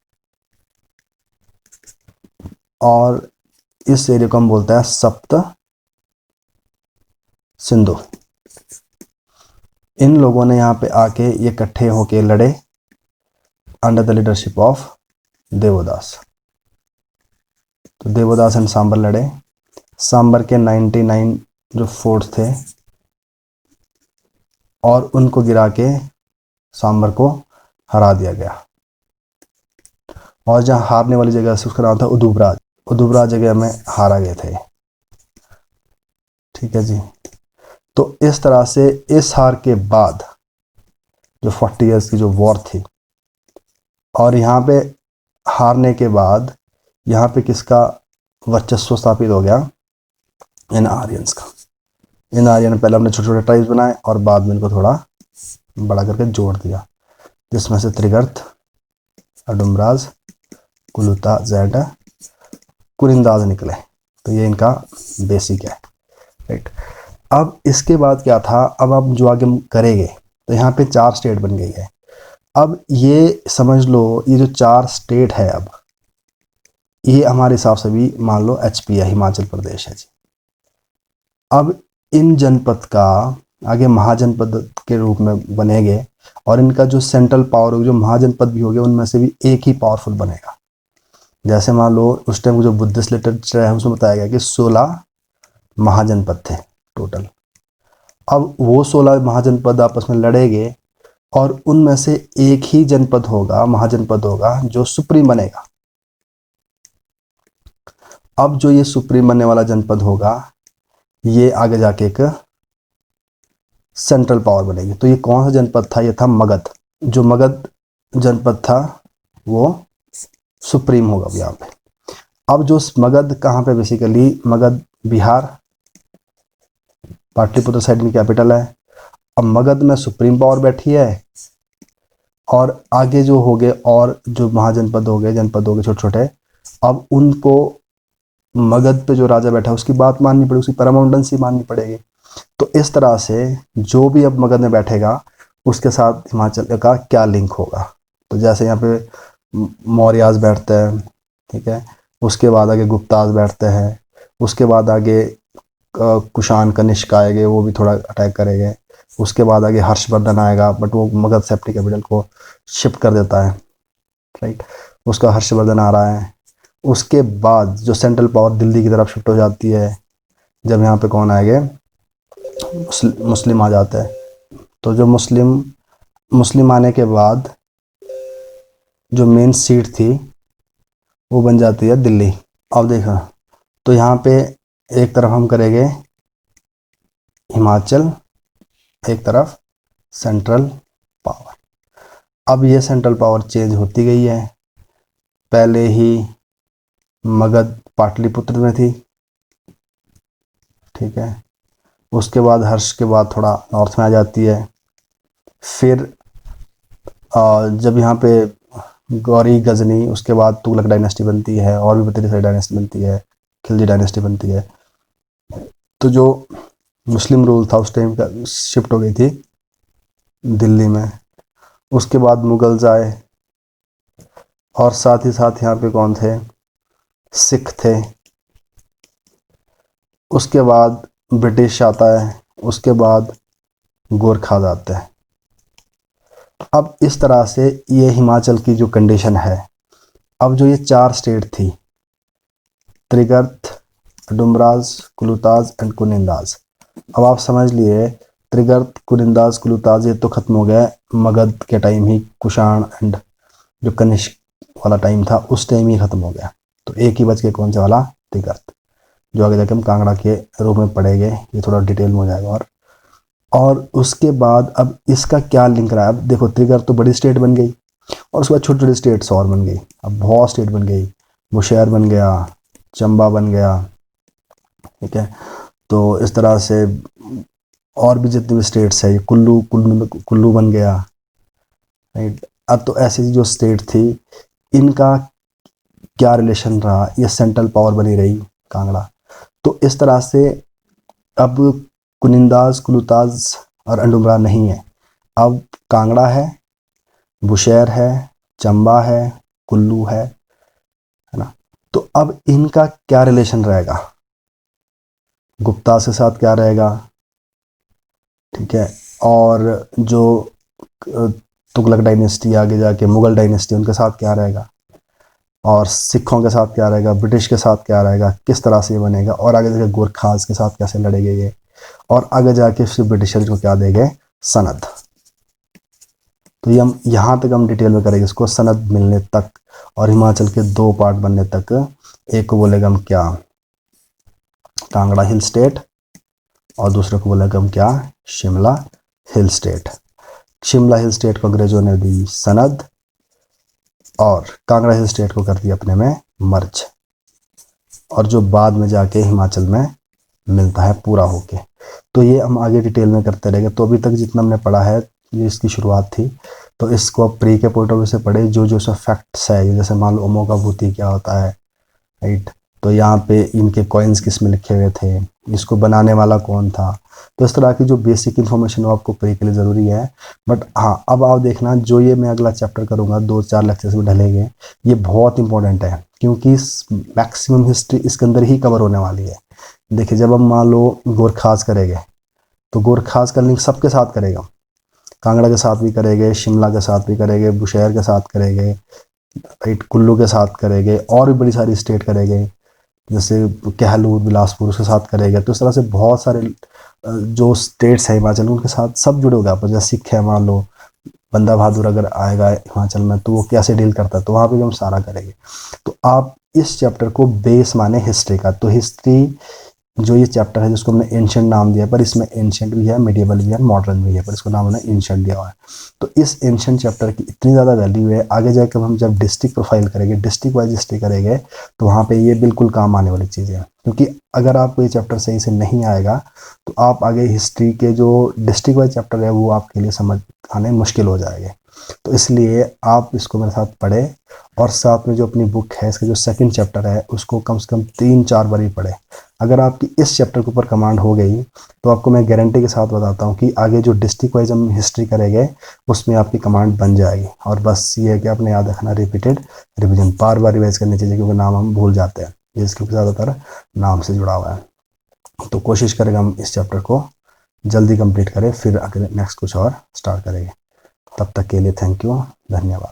और इस एरिया को हम बोलते हैं सप्त सिंधु। इन लोगों ने यहाँ पे आके ये इकट्ठे होके लड़े under the leadership of Devdas. तो देवदास एंड सांबर लड़े। सांबर के 99 जो फोर्ट्स थे, और उनको गिरा के सांबर को हरा दिया गया। और जहाँ हारने वाली जगह से उसका नाम था उदुबराज। उदुबराज जगह में हारा गए थे, ठीक है जी। तो इस तरह से इस हार के बाद जो 40 इयर्स की जो वॉर थी, और यहाँ पे हारने के बाद यहाँ पे किसका वर्चस्व स्थापित हो गया, इन आर्यंस का। इन आर्यन पहले हमने छोटे छोटे ट्राइब्स बनाए, और बाद में इनको थोड़ा बड़ा करके जोड़ दिया, जिसमें से त्रिगर्त, अडुमराज, कुलुताज एंड कुनिंदाज निकले। तो ये इनका बेसिक है, राइट। अब इसके बाद क्या था, अब जो आगे करेंगे, तो यहाँ पे 4 स्टेट बन गई है। अब ये समझ लो, ये जो 4 स्टेट है, अब ये हमारे हिसाब से भी मान लो HP है, हिमाचल प्रदेश है जी। अब इन जनपद का आगे महाजनपद के रूप में बनेंगे, और इनका जो सेंट्रल पावर होगी, जो महाजनपद भी होंगे, उनमें से भी एक ही पावरफुल बनेगा। जैसे मान लो उस टाइम जो बुद्धिस्ट लिटरेचर है उसमें बताया गया कि 16 महाजनपद थे टोटल। अब वो 16 महाजनपद आपस में लड़ेंगे, और उनमें से एक ही जनपद होगा, महाजनपद होगा, जो सुप्रीम बनेगा। अब जो ये सुप्रीम बनने वाला जनपद होगा, ये आगे जाके एक सेंट्रल पावर बनेगी। तो ये कौन सा जनपद था, ये था मगध। जो मगध जनपद था वो सुप्रीम होगा यहाँ पे। अब जो मगध कहाँ पे, बेसिकली मगध बिहार, पाटलिपुत्र साइड में कैपिटल है। अब मगध में सुप्रीम पावर बैठी है, और आगे जो हो गए और जो महाजनपद हो गए, जनपद हो गए छोटे छोटे, अब उनको मगध पे जो राजा बैठा है उसकी बात माननी पड़ेगी, उसकी परमानेंसी माननी पड़ेगी। तो इस तरह से जो भी अब मगध में बैठेगा उसके साथ हिमाचल का क्या लिंक होगा। तो जैसे यहाँ पे मौर्याज बैठते हैं, ठीक है, उसके बाद आगे गुप्ताज बैठते हैं, उसके बाद आगे कुषाण कनिष्क आएंगे, वो भी थोड़ा अटैक करेंगे। उसके बाद आगे हर्षवर्धन आएगा, बट वो मगध से अपनी कैपिटल को शिफ्ट कर देता है, राइट। उसका हर्षवर्धन आ रहा है। उसके बाद जो सेंट्रल पावर दिल्ली की तरफ शिफ्ट हो जाती है, जब यहाँ पे कौन आएंगे, मुस्लिम आ जाते हैं। तो जो मुस्लिम आने के बाद जो मेन सीट थी वो बन जाती है दिल्ली। अब देखो, तो यहाँ पे एक तरफ हम करेंगे हिमाचल, एक तरफ सेंट्रल पावर। अब ये सेंट्रल पावर चेंज होती गई है। पहले ही मगध पाटलिपुत्र में थी, ठीक है। उसके बाद हर्ष के बाद थोड़ा नॉर्थ में आ जाती है। फिर जब यहाँ पे गौरी गजनी, उसके बाद तुगलक डायनेस्टी बनती है, और भी बतेरी सारी डायनेस्टी बनती है, खिलजी डायनेस्टी बनती है। तो जो मुस्लिम रूल था उस टाइम का शिफ्ट हो गई थी दिल्ली में। उसके बाद मुगल्स आए, और साथ ही साथ यहाँ पे कौन थे, सिख थे। उसके बाद ब्रिटिश आता है, उसके बाद गोरखाज आते हैं। अब इस तरह से ये हिमाचल की जो कंडीशन है। अब जो ये 4 स्टेट थी, त्रिगर्त, अडुमराज, कुलुताज एंड कुनिंदाज। अब आप समझ लिए, त्रिगर्त, कुनिंदाज, कुलुताज ये तो खत्म हो गया मगध के टाइम ही, कुषाण एंड जो कनिष्क वाला टाइम था उस टाइम ही खत्म हो गया। तो एक ही बच के कौन सा वाला, त्रिगर्त, जो आगे जाके हम कांगड़ा के रूप में पढ़ेंगे, ये थोड़ा डिटेल में हो जाएगा। और उसके बाद अब इसका क्या लिंक रहा है। अब देखो, त्रिगर्त तो बड़ी स्टेट बन गई, और उसके बाद छोटी छोटी स्टेट्स और बन गई। अब बहुत स्टेट बन गई, बुशहर बन गया, चंबा बन गया, ठीक है। तो इस तरह से और भी जितनी भी स्टेट्स है, कुल्लू बन गया, राइट। अब तो ऐसी जो स्टेट थी, इनका क्या रिलेशन रहा, ये सेंट्रल पावर बनी रही कांगड़ा। तो इस तरह से अब कुनिंदाज, कुलुताज और अडुमरा नहीं है, अब कांगड़ा है, बुशहर है, चंबा है, कुल्लू है ना। तो अब इनका क्या रिलेशन रहेगा, गुप्ताज के साथ क्या रहेगा, ठीक है। और जो तुगलक डायनेस्टी, आगे जाके मुगल डायनेस्टी, उनके साथ क्या रहेगा, और सिखों के साथ क्या रहेगा, ब्रिटिश के साथ क्या रहेगा, किस तरह से ये बनेगा, और आगे जाके गोरखाज के साथ कैसे लड़ेंगे ये, और आगे जाके फिर ब्रिटिशर को क्या देंगे, सनद। तो ये हम यहाँ तक हम डिटेल में करेंगे इसको, सनद मिलने तक, और हिमाचल के 2 पार्ट बनने तक। एक को बोलेगा हम क्या, कांगड़ा हिल स्टेट, और दूसरे को बोलेगा हम क्या, Shimla hill state. Shimla hill state को अंग्रेजों ने दी सनद, और कांगड़ा हिल स्टेट को कर दिया अपने में मर्ज, और जो बाद में जाके हिमाचल में मिलता है पूरा होके। तो ये हम आगे डिटेल में करते रहेंगे। तो अभी तक जितना हमने पढ़ा है, ये इसकी शुरुआत थी। तो इसको आप प्री के पॉइंट ऑफ व्यू से पढ़े, जो जो सब फैक्ट्स है, जैसे मान लो अमोघा भूति क्या होता है, राइट। तो यहाँ पे इनके कॉइन्स किस में लिखे हुए थे, इसको बनाने वाला कौन था। तो इस तरह की जो बेसिक इन्फॉर्मेशन वो आपको प्री के लिए ज़रूरी है। बट हाँ, अब आप देखना जो ये मैं अगला चैप्टर करूँगा 2-4 लेक्चर्स में ढलेंगे, ये बहुत इंपॉर्टेंट है क्योंकि मैक्सिमम हिस्ट्री इसके अंदर ही कवर होने वाली है। देखिए, जब हम मान लो गोरखास करेंगे तो गोरखास करने सबके साथ करेगा, कांगड़ा के साथ भी करेंगे, शिमला के साथ भी करेंगे, बुशहर के साथ करेंगे, राइट, कुल्लू के साथ करेंगे, और भी बड़ी सारी स्टेट करेंगे, जैसे कहलूर, बिलासपुर उसके साथ करेंगे। तो इस तरह से बहुत सारे जो स्टेट्स है हिमाचल, उनके साथ सब जुड़े होगा। पर जैसे सिख है, मान लो बंदा बहादुर अगर आएगा हिमाचल में तो वो कैसे डील करता है, तो वहाँ पे भी हम सारा करेंगे। तो आप इस चैप्टर को बेस माने हिस्ट्री का। तो हिस्ट्री जो ये चैप्टर है जिसको हमने एंशंट नाम दिया है, पर इसमें एंशंट भी है, मिडिएवल भी है, मॉडर्न भी है, पर इसको नाम हमने एंशंट दिया हुआ है। तो इस एंशंट चैप्टर की इतनी ज़्यादा वैल्यू है, आगे जाकर हम जब डिस्ट्रिक्ट प्रोफाइल करेंगे, डिस्ट्रिक्ट वाइज हिस्ट्री करेंगे, तो वहाँ पे ये बिल्कुल काम आने वाली चीज़ें हैं। क्योंकि अगर आपको ये चैप्टर सही से नहीं आएगा तो आप आगे हिस्ट्री के जो डिस्ट्रिक्ट वाइज चैप्टर है वो आपके लिए समझ आने मुश्किल हो जाएंगे। तो इसलिए आप इसको मेरे साथ पढ़ें, और साथ में जो अपनी बुक है इसका जो सेकंड चैप्टर है उसको कम से कम 3-4 बार ही पढ़ें। अगर आपकी इस चैप्टर के ऊपर कमांड हो गई तो आपको मैं गारंटी के साथ बताता हूँ कि आगे जो डिस्ट्रिक्ट वाइज हम हिस्ट्री करेंगे उसमें आपकी कमांड बन जाएगी। और बस ये है कि आपने याद रखना, रिपीटेड रिवीजन, बार बार रिवाइज करनी चाहिए, क्योंकि नाम हम भूल जाते हैं, ये इसके ज़्यादातर नाम से जुड़ा हुआ है। तो कोशिश करेंगे हम इस चैप्टर को जल्दी कंप्लीट करें, फिर अगले नेक्स्ट कुछ और स्टार्ट करेंगे। तब तक के लिए थैंक यू, धन्यवाद।